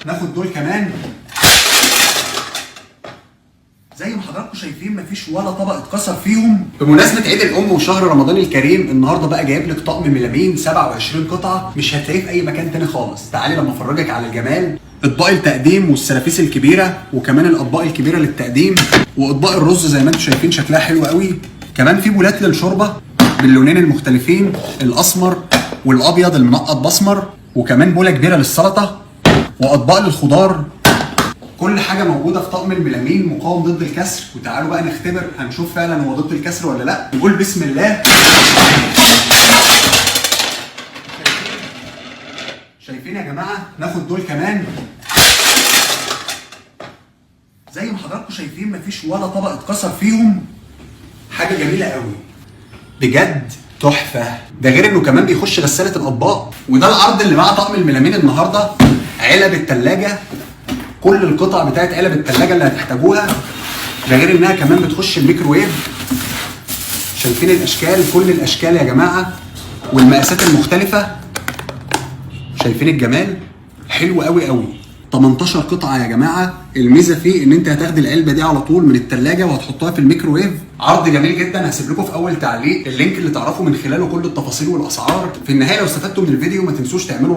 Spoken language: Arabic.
ناخد دول كمان. زي ما حضراتكم شايفين مفيش ولا طبق اتكسر فيهم. بمناسبه عيد الام وشهر رمضان الكريم، النهارده بقى جايب لك طقم ميلامين 27 قطعه مش هتلاقيه في اي مكان تاني خالص. تعالي لما افرجك على الجمال. اطباق التقديم والسرافيس الكبيره، وكمان الاطباق الكبيره للتقديم، واطباق الرز زي ما انتم شايفين شكلها حلو قوي. كمان في بولات للشوربه باللونين المختلفين، الاسمر والابيض المنقط باسمر، وكمان بوله كبيره للسلطه، واطباق للخضار. كل حاجه موجوده في طقم الميلامين مقاوم ضد الكسر. وتعالوا بقى نختبر، هنشوف فعلا هو ضد الكسر ولا لا. نقول بسم الله. شايفين يا جماعه؟ ناخد دول كمان. زي ما حضراتكم شايفين مفيش ولا طبق اتكسر فيهم. حاجه جميله قوي بجد، تحفه. ده غير انه كمان بيخش غساله الاطباق. وده العرض اللي مع طقم الميلامين النهارده. علب الثلاجه، كل القطع بتاعت علب الثلاجه اللي هتحتاجوها. ده غير انها كمان بتخش الميكروويف. شايفين الاشكال؟ كل الاشكال يا جماعه والمقاسات المختلفه. شايفين الجمال؟ حلو قوي قوي. 18 قطعه يا جماعه. الميزه فيه ان انت هتاخدي العلبه دي على طول من الثلاجه وهتحطها في الميكروويف. عرض جميل جدا. هسيب لكم في اول تعليق اللينك اللي تعرفوا من خلاله كل التفاصيل والاسعار. في النهايه لو استفدتوا من الفيديو ما تنسوش تعملوا